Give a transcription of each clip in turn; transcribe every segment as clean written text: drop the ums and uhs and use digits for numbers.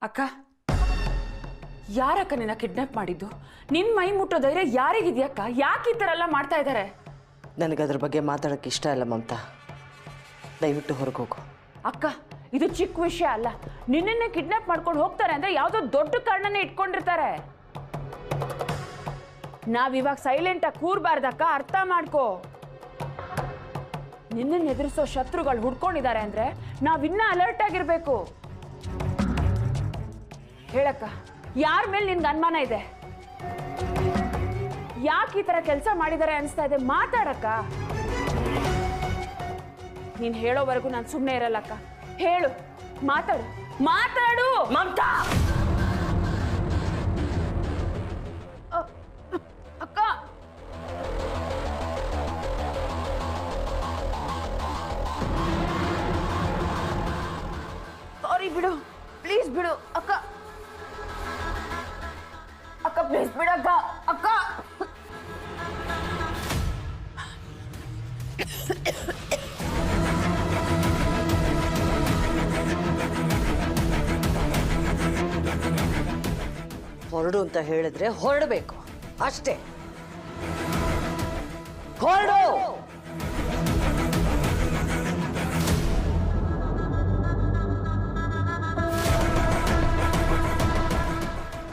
ಅಕ್ಕ, ಯಾರಕ್ಕ ನಿನ್ನ ಕಿಡ್ನಾಪ್ ಮಾಡಿದ್ದು? ನಿನ್ ಮೈ ಮುಟ್ಟೋ ಧೈರ್ಯ ಯಾರಿಗಿದ್ಯಕ್ಕ? ಯಾಕೆ ಈ ಥರ ಎಲ್ಲ ಮಾಡ್ತಾ ಇದ್ದಾರೆ? ನನಗದ್ರ ಬಗ್ಗೆ ಮಾತಾಡೋಕ್ಕೆ ಇಷ್ಟ ಇಲ್ಲ ಮಮತಾ, ದಯವಿಟ್ಟು ಹೊರಗೆ ಹೋಗು. ಅಕ್ಕ, ಇದು ಚಿಕ್ಕ ವಿಷಯ ಅಲ್ಲ. ನಿನ್ನನ್ನೇ ಕಿಡ್ನಾಪ್ ಮಾಡ್ಕೊಂಡು ಹೋಗ್ತಾರೆ ಅಂದ್ರೆ ಯಾವುದೋ ದೊಡ್ಡ ಕಾರಣನೇ ಇಟ್ಕೊಂಡಿರ್ತಾರೆ. ನಾವಿವಾಗ ಸೈಲೆಂಟಾಗಿ ಕೂರ್ಬಾರ್ದಕ್ಕ, ಅರ್ಥ ಮಾಡ್ಕೋ. ನಿನ್ನನ್ನು ಎದುರಿಸೋ ಶತ್ರುಗಳು ಹುಡ್ಕೊಂಡಿದ್ದಾರೆ ಅಂದ್ರೆ ನಾವಿನ್ನ ಅಲರ್ಟ್ ಆಗಿರ್ಬೇಕು. ಹೇಳಕ್ಕ, ಯಾರ ಮೇಲೆ ನಿನ್ಗೆ ಅನುಮಾನ ಇದೆ? ಯಾಕೆ ಈ ತರ ಕೆಲಸ ಮಾಡಿದ್ದಾರೆ ಅನಿಸ್ತಾ ಇದೆ? ಮಾತಾಡಕ್ಕ. ನೀನ್ ಹೇಳೋವರೆಗೂ ನಾನು ಸುಮ್ಮನೆ ಇರಲ್ಲಕ್ಕ. ಹೇಳು, ಮಾತಾಡು, ಮಾತಾಡು ಮಮತಾ. ಅಕ್ಕ, ಸಾರಿ ಬಿಡು, ಪ್ಲೀಸ್ ಬಿಡು ಅಕ್ಕ. ಅಕ್ಕ ಪ್ಲೀಸ್ ಬಿಡಕ್ಕ. ಅಕ್ಕ, ಹೊರಡು ಅಂತ ಹೇಳಿದ್ರೆ ಹೊರಡಬೇಕು ಅಷ್ಟೇ. ಹೊರಡು.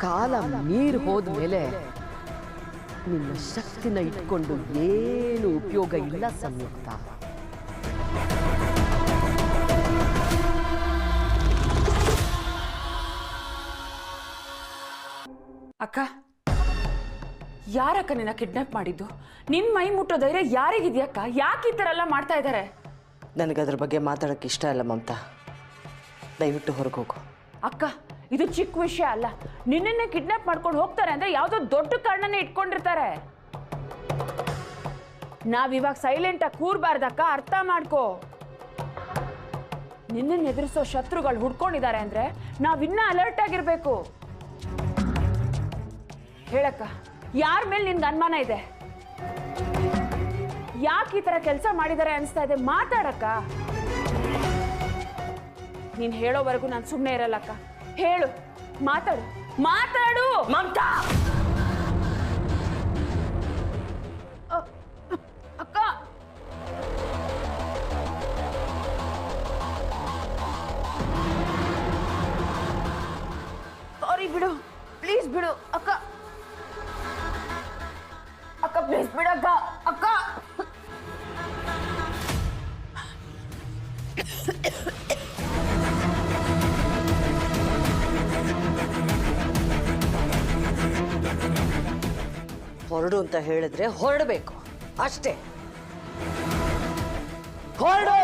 ಕಾಲ ಮೀರಿ ಹೋದ್ಮೇಲೆ ನಿನ್ನ ಶಕ್ತಿನ ಇಟ್ಕೊಂಡು ಏನು ಉಪಯೋಗ ಇಲ್ಲ ಸಂಯುಕ್ತ. ಅಕ್ಕ, ಯಾರಕ್ಕ ನಿನ್ನ ಕಿಡ್ನಾಪ್ ಮಾಡಿದ್ದು? ನಿನ್ ಮೈ ಮುಟ್ಟೋ ಧೈರ್ಯ ಯಾರಿಗಿದ್ಯಕ್ಕ? ಯಾಕೆ ಈ ಥರ ಎಲ್ಲ ಮಾಡ್ತಾ ಇದ್ದಾರೆ? ನನಗದ್ರ ಬಗ್ಗೆ ಮಾತಾಡೋಕ್ಕೆ ಇಷ್ಟ ಇಲ್ಲ ಮಮತಾ, ದಯವಿಟ್ಟು ಹೊರಗೆ ಹೋಗು. ಅಕ್ಕ, ಇದು ಚಿಕ್ಕ ವಿಷಯ ಅಲ್ಲ. ನಿನ್ನನ್ನೇ ಕಿಡ್ನಾಪ್ ಮಾಡ್ಕೊಂಡು ಹೋಗ್ತಾರೆ ಅಂದ್ರೆ ಯಾವುದೋ ದೊಡ್ಡ ಕಾರಣನೇ ಇಟ್ಕೊಂಡಿರ್ತಾರೆ. ನಾವಿವಾಗ ಸೈಲೆಂಟಾಗಿ ಕೂರ್ಬಾರ್ದಕ್ಕ, ಅರ್ಥ ಮಾಡ್ಕೋ. ನಿನ್ನನ್ನು ಎದುರಿಸೋ ಶತ್ರುಗಳು ಹುಡ್ಕೊಂಡಿದ್ದಾರೆ ಅಂದ್ರೆ ನಾವಿನ್ನ ಅಲರ್ಟ್ ಆಗಿರ್ಬೇಕು. ಹೇಳಕ್ಕ, ಯಾರ ಮೇಲೆ ನಿನ್ಗೆ ಅನುಮಾನ ಇದೆ? ಯಾಕೆ ಈ ತರ ಕೆಲಸ ಮಾಡಿದ್ದಾರೆ ಅನಿಸ್ತಾ ಇದೆ? ಮಾತಾಡಕ್ಕ. ನೀನ್ ಹೇಳೋವರೆಗೂ ನಾನು ಸುಮ್ಮನೆ ಇರಲ್ಲಕ್ಕ. ಹೇಳು, ಮಾತಾಡು, ಮಾತಾಡು ಮಮತಾ. ಅಕ್ಕ, ಸಾರಿ ಬಿಡು, ಪ್ಲೀಸ್ ಬಿಡು ಅಕ್ಕ. ಅಕ್ಕ ಪ್ಲೀಸ್ ಬಿಡಕ್ಕ. ಅಕ್ಕ, ಹೊರಡು ಅಂತ ಹೇಳಿದ್ರೆ ಹೊರಡಬೇಕು ಅಷ್ಟೇ. ಹೊರಡು.